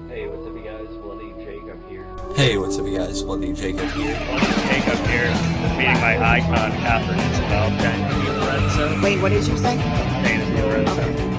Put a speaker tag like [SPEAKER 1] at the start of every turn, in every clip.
[SPEAKER 1] Hey, what's up, you guys? Bloody Jacob here.
[SPEAKER 2] Hey, what's up, you guys? Bloody Jacob here.
[SPEAKER 3] Jacob here, meeting my icon, Catherine Isabel Kennedy Lorenzo.
[SPEAKER 4] Wait, what did you say?
[SPEAKER 3] Kennedy Lorenzo.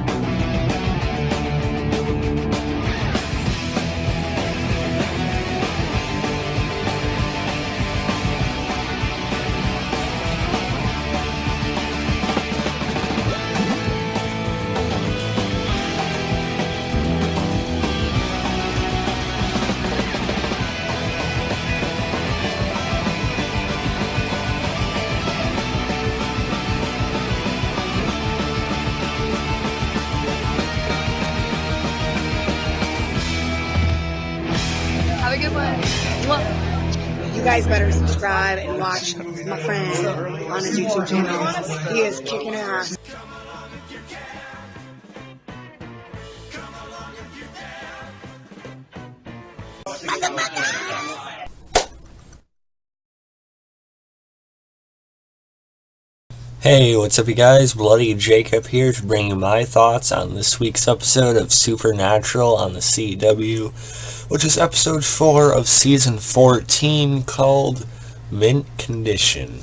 [SPEAKER 5] Have a good one.
[SPEAKER 4] You guys better subscribe and watch my friend on his YouTube channel. He is kicking ass.
[SPEAKER 2] Hey, what's up, you guys? Bloody Jacob here to bring you my thoughts on this week's episode of Supernatural on the CW, which is episode 4 of season 14 called Mint Condition.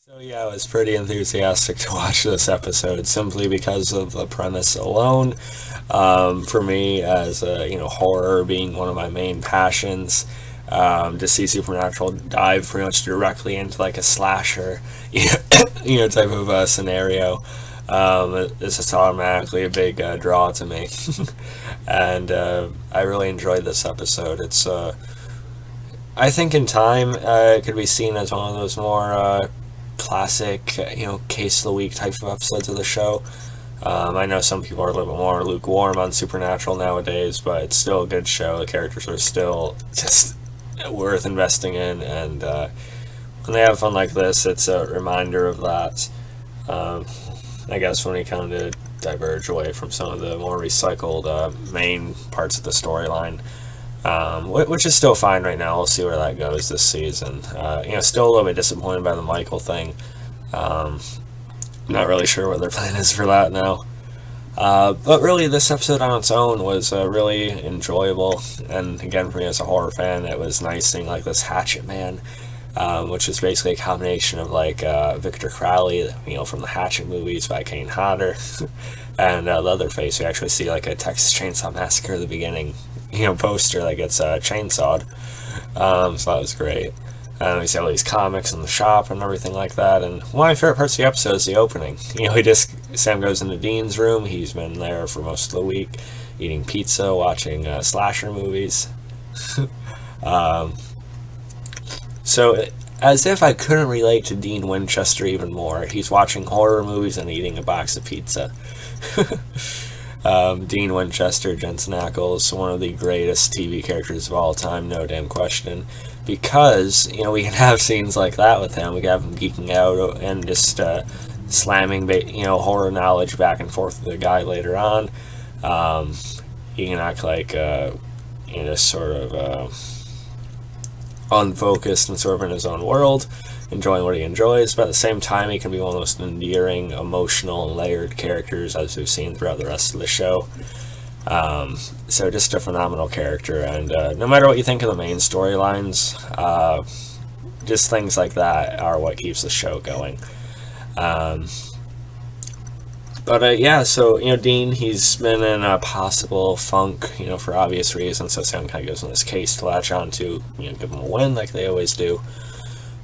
[SPEAKER 2] So yeah, I was pretty enthusiastic to watch this episode simply because of the premise alone. For me, as horror being one of my main passions, to see Supernatural dive pretty much directly into like a slasher, type of scenario, it's just automatically a big draw to me, and I really enjoyed this episode. It's, I think in time, it could be seen as one of those more classic, case of the week type of episodes of the show. I know some people are a little bit more lukewarm on Supernatural nowadays, but it's still a good show. The characters are still just worth investing in, and when they have fun like this, it's a reminder of that. I guess when we kind of diverge away from some of the more recycled main parts of the storyline, which is still fine right now. We'll see where that goes this season. Still a little bit disappointed by the Michael thing. Not really sure what their plan is for that now. But really, this episode on its own was really enjoyable, and again, for me as a horror fan, it was nice seeing like this Hatchet Man, which is basically a combination of like Victor Crowley, from the Hatchet movies by Kane Hodder, and Leatherface. We actually see like a Texas Chainsaw Massacre at the beginning, poster that gets chainsawed. So that was great. We see all these comics in the shop and everything like that. And one of my favorite parts of the episode is the opening. Sam goes into Dean's room. He's been there for most of the week, eating pizza, watching slasher movies. So, as if I couldn't relate to Dean Winchester even more, he's watching horror movies and eating a box of pizza. Dean Winchester, Jensen Ackles, one of the greatest TV characters of all time, no damn question. Because, we can have scenes like that with him. We can have him geeking out and just slamming, horror knowledge back and forth with the guy later on. He can act like, just sort of unfocused and sort of in his own world, enjoying what he enjoys, but at the same time, he can be one of the most endearing, emotional, and layered characters as we've seen throughout the rest of the show. So just a phenomenal character, and no matter what you think of the main storylines, just things like that are what keeps the show going. So Dean, he's been in a possible funk, for obvious reasons, so Sam kind of gives him this case to latch on to, give him a win like they always do.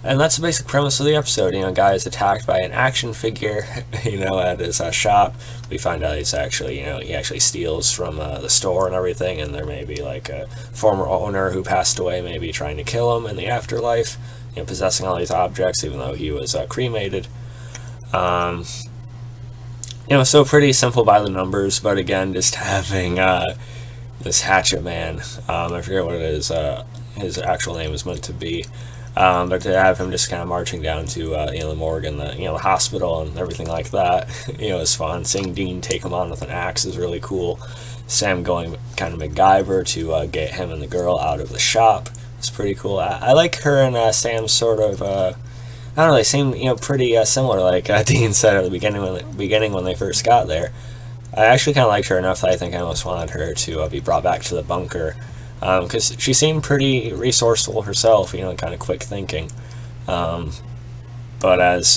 [SPEAKER 2] And that's the basic premise of the episode. A guy is attacked by an action figure, at his shop. We find out he's actually, he actually steals from the store and everything, and there may be like a former owner who passed away, maybe trying to kill him in the afterlife, possessing all these objects, even though he was cremated. So pretty simple by the numbers, but again, just having this Hatchet Man, I forget what it is, his actual name is meant to be. But to have him just kind of marching down to the morgue and the hospital and everything like that, is fun. Seeing Dean take him on with an axe is really cool. Sam going kind of MacGyver to get him and the girl out of the shop is pretty cool. I like her and Sam's sort of I don't know, they seem, pretty similar, like Dean said at the beginning when they first got there. I actually kind of liked her enough that I think I almost wanted her to be brought back to the bunker, because she seemed pretty resourceful herself, kind of quick thinking. But as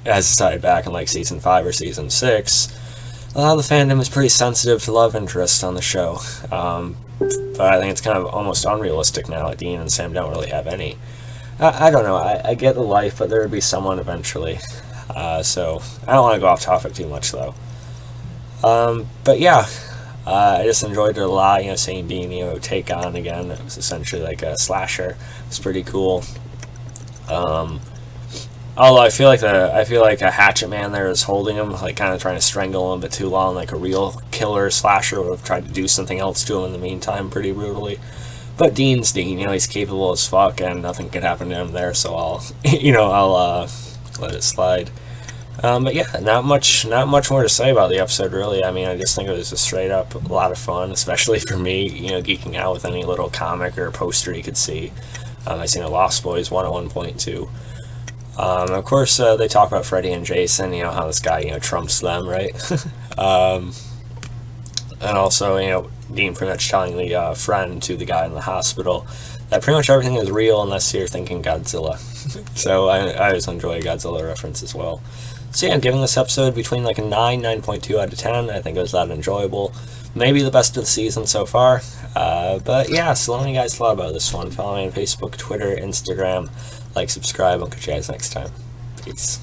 [SPEAKER 2] decided back in like season 5 or season 6, a lot of the fandom is pretty sensitive to love interest on the show. But I think it's kind of almost unrealistic now that Dean and Sam don't really have any. I don't know, I get the life, but there would be someone eventually. So I don't want to go off topic too much though. But yeah, I just enjoyed it a lot, seeing Dean, take on again. It was essentially like a slasher. It's pretty cool. Although I feel like a hatchet man there is holding him, like kind of trying to strangle him, but too long. Like a real killer slasher would have tried to do something else to him in the meantime, pretty brutally. But Dean's Dean, he's capable as fuck, and nothing could happen to him there. So I'll let it slide. But yeah, not much more to say about the episode, really. I mean, I just think it was a straight up a lot of fun, especially for me, geeking out with any little comic or poster you could see. I seen a Lost Boys one at one point too. Of course, they talk about Freddy and Jason, how this guy, trumps them, right? And also, Dean pretty much telling the friend to the guy in the hospital that pretty much everything is real unless you're thinking Godzilla. So I always enjoy a Godzilla reference as well. So yeah, I'm giving this episode between like a 9.2 out of 10. I think it was that enjoyable. Maybe the best of the season so far. But yeah, so let me guys thought about this one. Follow me on Facebook, Twitter, Instagram. Like, subscribe. I'll catch you guys next time. Peace.